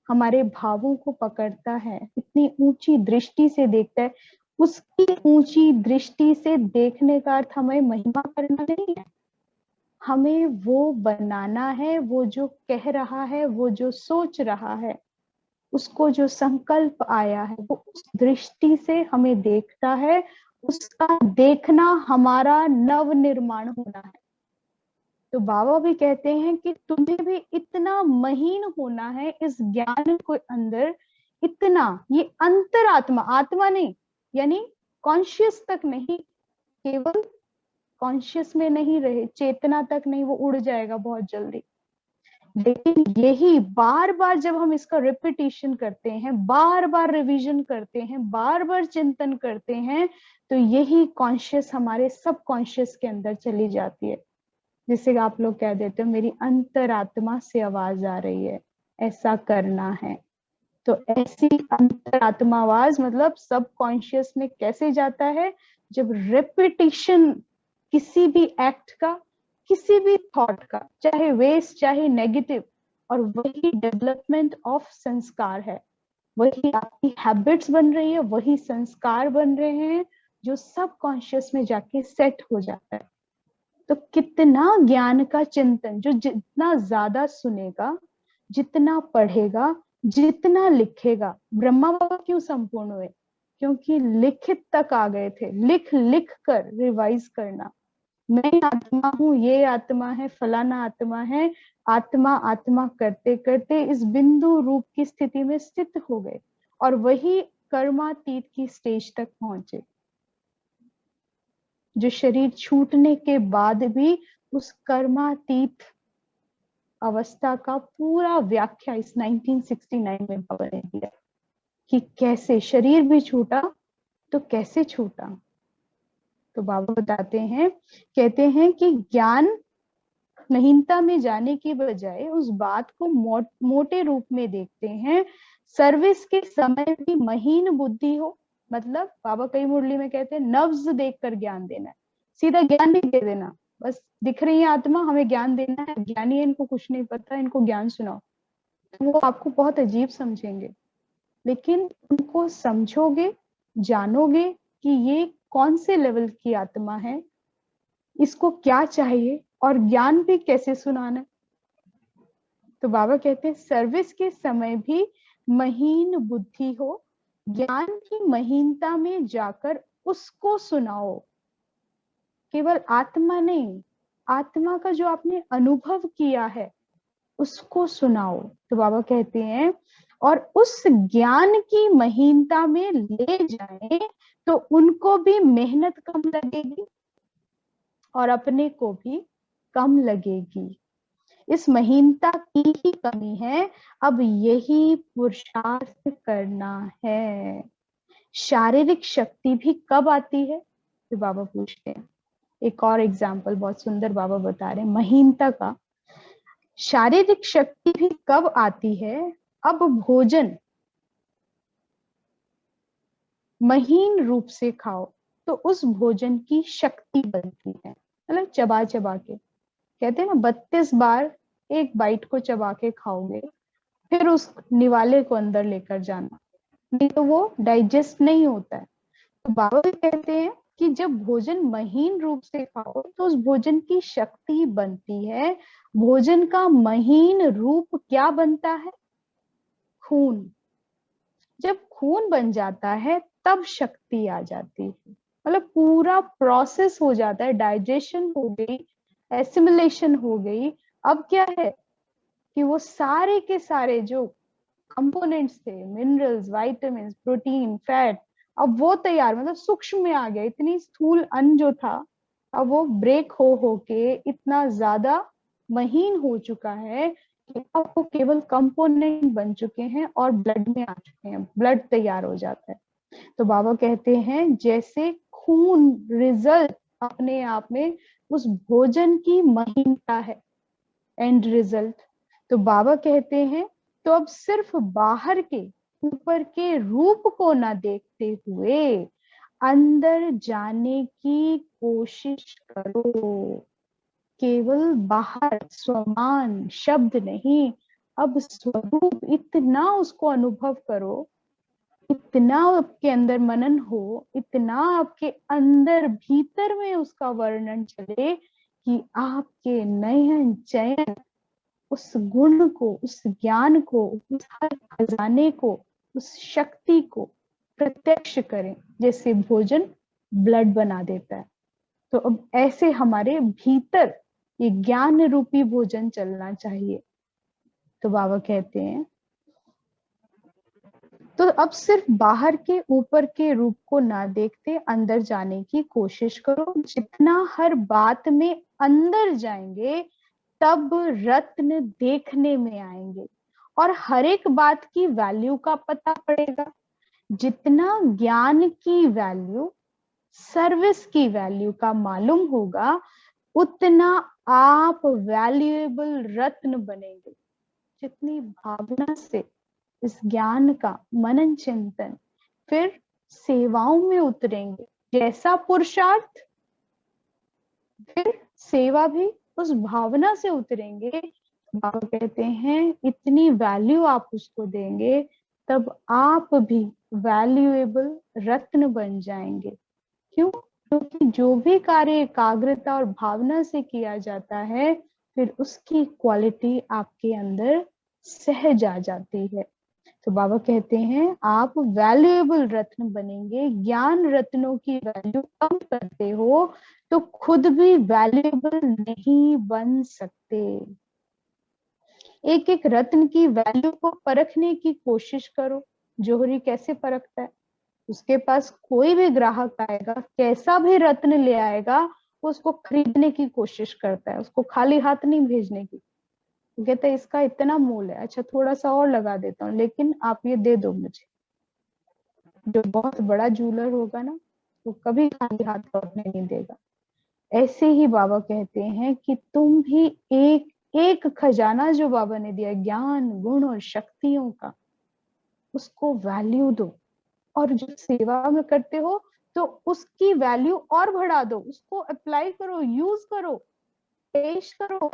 हमारे भावों को पकड़ता है, इतनी ऊंची दृष्टि से देखता है। उसकी ऊंची दृष्टि से देखने का अर्थ हमें महिमा करना नहीं है, हमें वो बनाना है। वो जो कह रहा है, वो जो सोच रहा है, उसको जो संकल्प आया है, वो उस दृष्टि से हमें देखता है। उसका देखना हमारा नव निर्माण होना है। तो बाबा भी कहते हैं कि तुम्हें भी इतना महीन होना है इस ज्ञान को अंदर, इतना, ये अंतरात्मा, आत्मा नहीं, यानी कॉन्शियस तक नहीं, केवल कॉन्शियस में नहीं रहे, चेतना तक नहीं, वो उड़ जाएगा बहुत जल्दी। लेकिन यही बार बार जब हम इसका रिपीटिशन करते हैं, बार बार रिवीजन करते हैं, बार बार चिंतन करते हैं, तो यही कॉन्शियस हमारे सब कॉन्शियस के अंदर चली जाती है। जिसे आप लोग कह देते हो मेरी अंतरात्मा से आवाज आ रही है, ऐसा करना है। तो ऐसी अंतरात्मा आवाज मतलब सब कॉन्शियस में कैसे जाता है? जब रिपीटिशन किसी भी एक्ट का, किसी भी थॉट का, चाहे वेस्ट चाहे नेगेटिव, और वही डेवलपमेंट ऑफ संस्कार है, वही आपकी हैबिट्स बन रही है, वही संस्कार बन रहे हैं जो सब कॉन्शियस में जाके सेट हो जाता है। तो कितना ज्ञान का चिंतन, जो जितना ज्यादा सुनेगा, जितना पढ़ेगा, जितना लिखेगा। ब्रह्मा बाबा क्यों संपूर्ण हुए? क्योंकि लिखित तक आ गए थे, लिख लिख कर रिवाइज करना। मैं आत्मा हूँ, ये आत्मा है, फलाना आत्मा है। आत्मा आत्मा करते करते इस बिंदु रूप की स्थिति में स्थित हो गए, और वही कर्मातीत की स्टेज तक पहुंचे, जो शरीर छूटने के बाद भी उस कर्मातीत अवस्था का पूरा व्याख्या इस 1969 में बाबा ने दिया कि कैसे शरीर भी छूटा, तो कैसे छूटा। तो बाबा बताते हैं, कहते हैं कि ज्ञान महीनता में जाने की बजाय उस बात को मोटे रूप में देखते हैं। सर्विस के समय भी महीन बुद्धि हो, मतलब बाबा कई मुरली में कहते हैं नब्ज देखकर ज्ञान देना है, सीधा ज्ञान नहीं दे देना। बस दिख रही है आत्मा, हमें ज्ञान देना है, ज्ञानी है, इनको कुछ नहीं पता, इनको ज्ञान सुनाओ। तो वो आपको बहुत अजीब समझेंगे, लेकिन उनको समझोगे, जानोगे कि ये कौन से लेवल की आत्मा है, इसको क्या चाहिए, और ज्ञान भी कैसे सुनाना है। तो बाबा कहते हैं सर्विस के समय भी महीन बुद्धि हो, ज्ञान की महीनता में जाकर उसको सुनाओ। केवल आत्मा नहीं, आत्मा का जो आपने अनुभव किया है उसको सुनाओ। तो बाबा कहते हैं और उस ज्ञान की महीनता में ले जाएं तो उनको भी मेहनत कम लगेगी और अपने को भी कम लगेगी। इस महीनता की ही कमी है, अब यही पुरुषार्थ करना है। शारीरिक शक्ति भी कब आती है? तो बाबा पूछते हैं। एक और एग्जाम्पल बहुत सुंदर बाबा बता रहे हैं महीनता का। शारीरिक शक्ति भी कब आती है? अब भोजन महीन रूप से खाओ तो उस भोजन की शक्ति बनती है। मतलब चबा चबा के, कहते हैं ना 32 बार एक बाइट को चबा के खाओगे, फिर उस निवाले को अंदर लेकर जाना, नहीं तो वो डाइजेस्ट नहीं होता है। तो बाबा भी कहते हैं कि जब भोजन महीन रूप से खाओ तो उस भोजन की शक्ति बनती है। भोजन का महीन रूप क्या बनता है? खून। जब खून बन जाता है तब शक्ति आ जाती है, मतलब पूरा प्रोसेस हो जाता है, डाइजेशन हो गई, एसिमिलेशन हो गई। अब क्या है कि वो सारे के सारे जो कंपोनेंट्स थे, मिनरल्स, विटामिन, प्रोटीन, फैट, अब वो तैयार, मतलब सूक्ष्म में आ गया। इतनी स्थूल अन्न जो था अब वो ब्रेक हो के इतना ज्यादा महीन हो चुका है कि अब वो केवल कंपोनेंट बन चुके हैं और ब्लड में आ चुके हैं, ब्लड तैयार हो जाता है। तो बाबा कहते हैं जैसे खून रिजल्ट अपने आप में उस भोजन की महीनता है, एंड रिजल्ट। तो बाबा कहते हैं तो अब सिर्फ बाहर के ऊपर के रूप को ना देखते हुए अंदर जाने की कोशिश करो। केवल बाहर स्वमान शब्द नहीं, अब स्वरूप इतना उसको अनुभव करो, इतना आपके अंदर मनन हो, इतना आपके अंदर भीतर में उसका वर्णन चले कि आपके नयन चयन उस गुण को, उस ज्ञान को, उस हर खजाने को, उस शक्ति को प्रत्यक्ष करें, जैसे भोजन ब्लड बना देता है। तो अब ऐसे हमारे भीतर ये ज्ञान रूपी भोजन चलना चाहिए। तो बाबा कहते हैं तो अब सिर्फ बाहर के ऊपर के रूप को ना देखते अंदर जाने की कोशिश करो। जितना हर बात में अंदर जाएंगे तब रत्न देखने में आएंगे और हर एक बात की वैल्यू का पता पड़ेगा। जितना ज्ञान की वैल्यू, सर्विस की वैल्यू का मालूम होगा, उतना आप वैल्यूएबल रत्न बनेंगे। जितनी भावना से इस ज्ञान का मनन चिंतन फिर सेवाओं में उतरेंगे, जैसा पुरुषार्थ फिर सेवा भी उस भावना से उतरेंगे। बाबा कहते हैं इतनी वैल्यू आप उसको देंगे तब आप भी वैल्यूएबल रत्न बन जाएंगे। क्यों? क्योंकि जो भी कार्य एकाग्रता और भावना से किया जाता है फिर उसकी क्वालिटी आपके अंदर सहज आ जाती है। तो बाबा कहते हैं आप वैल्यूएबल रत्न बनेंगे। ज्ञान रत्नों की वैल्यू कम करते हो तो खुद भी वैल्यूएबल नहीं बन सकते। एक एक रत्न की वैल्यू को परखने की कोशिश करो। जोहरी कैसे परखता है? उसके पास कोई भी ग्राहक आएगा, कैसा भी रत्न ले आएगा, वो उसको खरीदने की कोशिश करता है, उसको खाली हाथ नहीं भेजने की। वो कहता है इसका इतना मूल्य है, अच्छा थोड़ा सा और लगा देता हूँ, लेकिन आप ये दे दो मुझे। जो बहुत बड़ा जूलर होगा ना, वो कभी खाली हाथ लौटने नहीं देगा। ऐसे ही बाबा कहते हैं कि तुम भी एक एक खजाना जो बाबा ने दिया, ज्ञान गुण और शक्तियों का, उसको वैल्यू दो। और जो सेवा में करते हो तो उसकी वैल्यू और बढ़ा दो, उसको अप्लाई करो, यूज करो, पेश करो।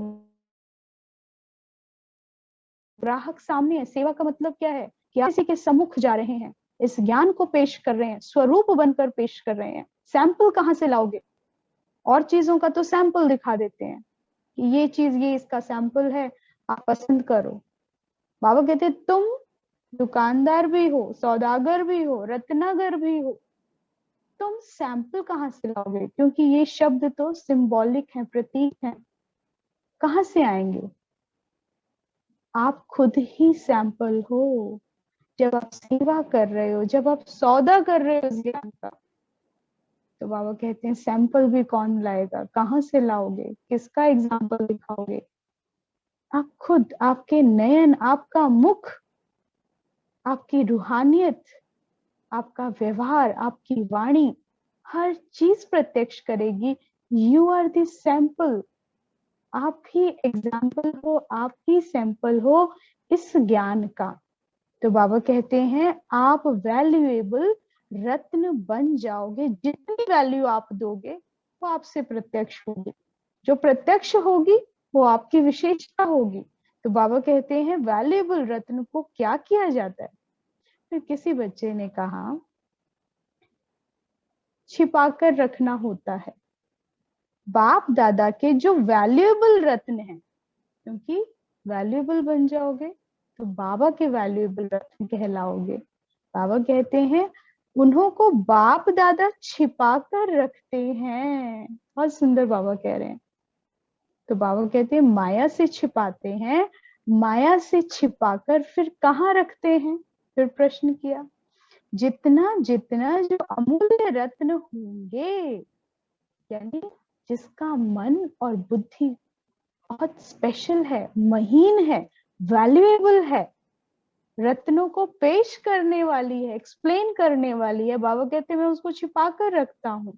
ग्राहक सामने है। सेवा का मतलब क्या है कि आप किसी के सम्मुख जा रहे हैं, इस ज्ञान को पेश कर रहे हैं, स्वरूप बनकर पेश कर रहे हैं। सैंपल कहाँ से लाओगे? और चीजों का तो सैंपल दिखा देते हैं कि ये चीज, ये इसका सैंपल है, आप पसंद करो। बाबा कहते हैं तुम दुकानदार भी हो, सौदागर भी हो, रत्नागर भी हो, तुम सैंपल कहाँ से लाओगे? क्योंकि ये शब्द तो सिंबॉलिक है, प्रतीक है। कहाँ से आएंगे? आप खुद ही सैंपल हो। जब आप सेवा कर रहे हो, जब आप सौदा कर रहे हो इस ज्ञान का, तो बाबा कहते हैं सैंपल भी कौन लाएगा? कहाँ से लाओगे? किसका एग्जाम्पल दिखाओगे? आप खुद, आपके नयन, आपका मुख, आपकी रूहानियत, आपका व्यवहार, आपकी वाणी, हर चीज प्रत्यक्ष करेगी। You are the sample. आप ही एग्जाम्पल हो, आप ही सैंपल हो इस ज्ञान का। तो बाबा कहते हैं आप वैल्यूएबल रत्न बन जाओगे। जितनी वैल्यू आप दोगे वो आपसे प्रत्यक्ष होगी। जो प्रत्यक्ष होगी वो आपकी विशेषता होगी। तो बाबा कहते हैं वैल्यूएबल रत्न को क्या किया जाता है? फिर किसी बच्चे ने कहा छिपाकर रखना होता है। बाप दादा के जो वैल्यूएबल रत्न है, क्योंकि वैल्यूएबल बन जाओगे तो बाबा के वैल्यूएबल रत्न कहलाओगे। बाबा कहते हैं उन्हों को बाप दादा छिपा कर रखते हैं। बहुत सुंदर बाबा कह रहे हैं। तो बाबा कहते हैं माया से छिपाते हैं, माया से छिपाकर फिर कहाँ रखते हैं? फिर प्रश्न किया। जितना जितना जो अमूल्य रत्न होंगे, यानी जिसका मन और बुद्धि बहुत स्पेशल है, महीन है, वैल्यूएबल है, रत्नों को पेश करने वाली है, एक्सप्लेन करने वाली है, बाबा कहते हैं मैं उसको छिपा कर रखता हूँ।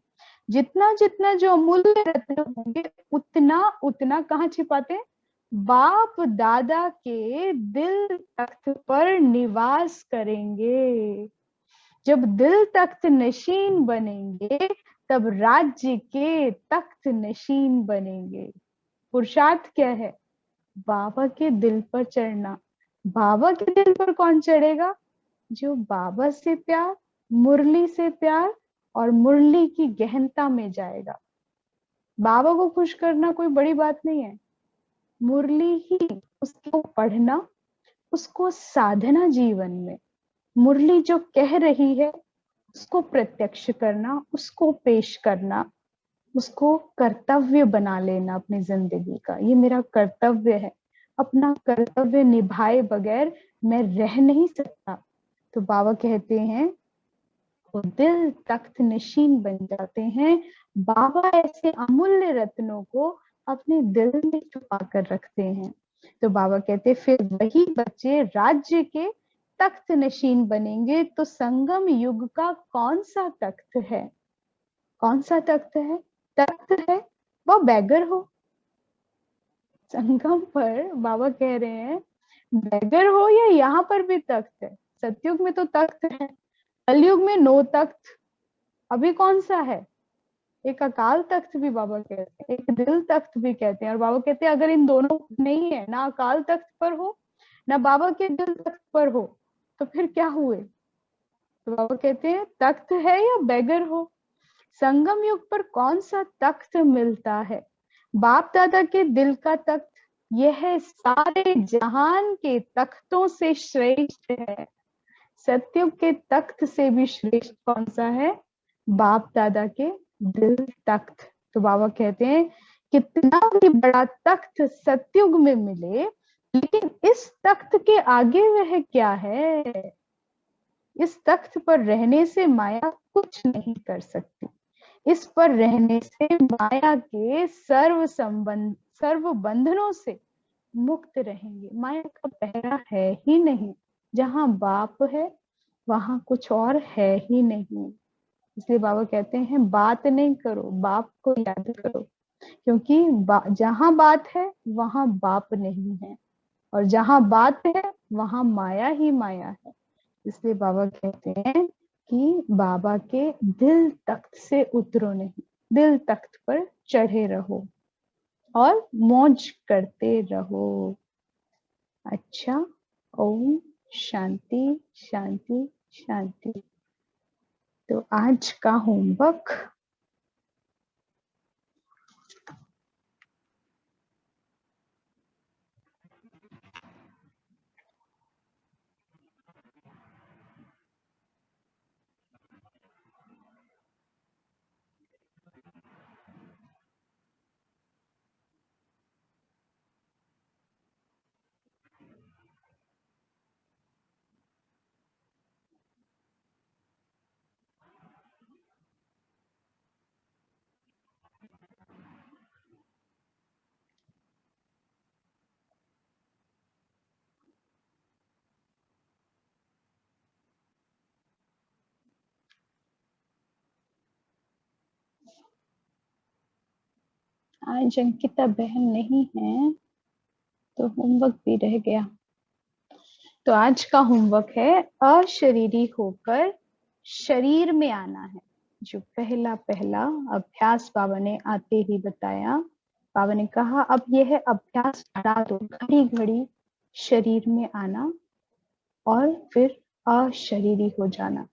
जितना जितना जो अमूल्य रत्न होंगे उतना उतना कहाँ छिपाते हैं? बाप दादा के दिल तख्त पर निवास करेंगे। जब दिल तख्त नशीन बनेंगे तब राज्य के तख्त नशीन बनेंगे। पुरुषार्थ क्या है? बाबा के दिल पर चढ़ना। बाबा के दिल पर कौन चढ़ेगा? जो बाबा से प्यार, मुरली से प्यार और मुरली की गहनता में जाएगा। बाबा को खुश करना कोई बड़ी बात नहीं है। मुरली ही उसको पढ़ना, उसको साधना जीवन में मुरली जो कह रही है उसको प्रत्यक्ष करना, उसको पेश करना, उसको कर्तव्य बना लेना अपनी जिंदगी का। ये मेरा कर्तव्य है, अपना कर्तव्य निभाए बगैर मैं रह नहीं सकता। तो बाबा कहते हैं वो दिल तख्त नशीन बन जाते हैं। बाबा ऐसे अमूल्य रत्नों को अपने दिल में छुपा कर रखते हैं। तो बाबा कहते फिर वही बच्चे राज्य के तख्त नशीन बनेंगे। तो संगम युग का कौन सा तख्त है? कौन सा तख्त है? तख्त है वो बैगर हो। संगम पर बाबा कह रहे हैं बैगर हो या यहाँ पर भी तख्त है। सतयुग में तो तख्त है, कलयुग में नो तख्त। अभी कौन सा है? एक अकाल तख्त भी बाबा कहते हैं, एक दिल तख्त भी कहते हैं। और बाबा कहते हैं अगर इन दोनों नहीं है, ना अकाल तख्त पर हो ना बाबा के दिल तख्त पर हो, तो फिर क्या हुए? तो बाबा कहते हैं तख्त है या बैगर हो। संगम युग पर कौन सा तख्त मिलता है? बाप दादा के दिल का तख्त। यह सारे जहान के तख्तों से श्रेष्ठ है। सतयुग के तख्त से भी श्रेष्ठ कौन सा है? बाप दादा के दिल तख्त। तो बाबा कहते हैं कितना भी बड़ा तख्त सतयुग में मिले, लेकिन इस तख्त के आगे वह क्या है? इस तख्त पर रहने से माया कुछ नहीं कर सकती। इस पर रहने से माया के सर्व बंधनों से मुक्त रहेंगे। माया का पहरा है ही नहीं। जहां बाप है वहां कुछ और है ही नहीं। इसलिए बाबा कहते हैं बात नहीं करो, बाप को याद करो। क्योंकि जहां बात है वहां बाप नहीं है, और जहां बात है वहां माया ही माया है। इसलिए बाबा कहते हैं कि बाबा के दिल तख्त से उतरो नहीं, दिल तख्त पर चढ़े रहो और मौज करते रहो। अच्छा, ओम शांति शांति शांति। तो आज का होमवर्क, आज अंकिता बहन नहीं है तो होमवर्क भी रह गया। तो आज का होमवर्क है अशरीरी होकर शरीर में आना है। जो पहला पहला अभ्यास बाबा ने आते ही बताया। बाबा ने कहा अब यह अभ्यास हटा दो, घड़ी घड़ी शरीर में आना और फिर अशरीरी हो जाना।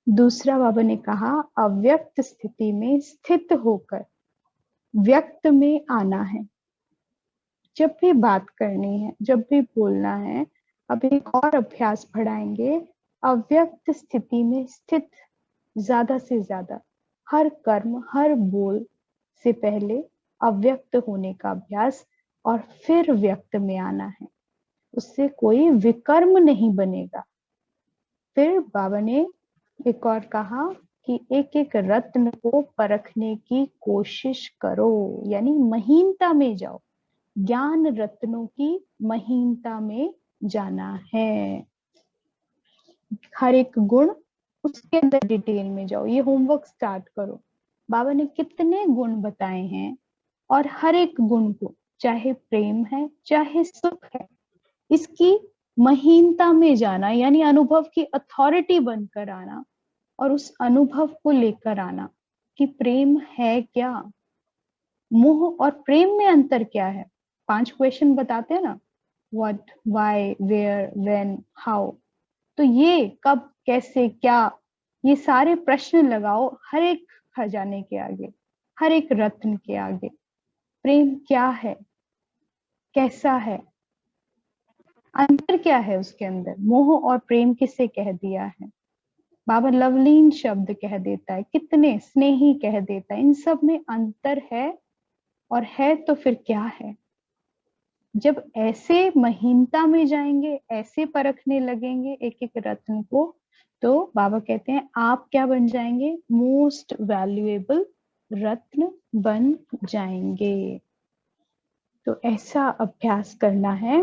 दूसरा बाबा ने कहा अव्यक्त स्थिति में स्थित होकर व्यक्त में आना है। जब भी बात करनी है, जब भी बोलना है, अब एक और अभ्यास बढ़ाएंगे। अव्यक्त स्थिति में स्थित ज्यादा से ज्यादा हर कर्म हर बोल से पहले अव्यक्त होने का अभ्यास, और फिर व्यक्त में आना है। उससे कोई विकर्म नहीं बनेगा। फिर बाबा ने एक और कहा कि एक एक रत्न को परखने की कोशिश करो, यानी महीनता में जाओ। ज्ञान रत्नों की महीनता में जाना है। हर एक गुण उसके अंदर डिटेल में जाओ। ये होमवर्क स्टार्ट करो। बाबा ने कितने गुण बताए हैं और हर एक गुण को चाहे प्रेम है, चाहे सुख है, इसकी महीनता में जाना, यानी अनुभव की अथॉरिटी बनकर आना और उस अनुभव को लेकर आना कि प्रेम है क्या, मोह और प्रेम में अंतर क्या है। 5 क्वेश्चन बताते हैं ना, what, why, where, when, how. तो ये कब, कैसे, क्या, ये सारे प्रश्न लगाओ हर एक खजाने के आगे, हर एक रत्न के आगे। प्रेम क्या है, कैसा है, अंतर क्या है उसके अंदर, मोह और प्रेम किसे कह दिया है। बाबा लवलीन शब्द कह देता है, कितने स्नेही कह देता है, इन सब में अंतर है, और है तो फिर क्या है। जब ऐसे महीनता में जाएंगे, ऐसे परखने लगेंगे एक एक रत्न को, तो बाबा कहते हैं आप क्या बन जाएंगे, मोस्ट वैल्यूएबल रत्न बन जाएंगे। तो ऐसा अभ्यास करना है।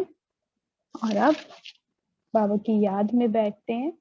और अब बाबा की याद में बैठते हैं।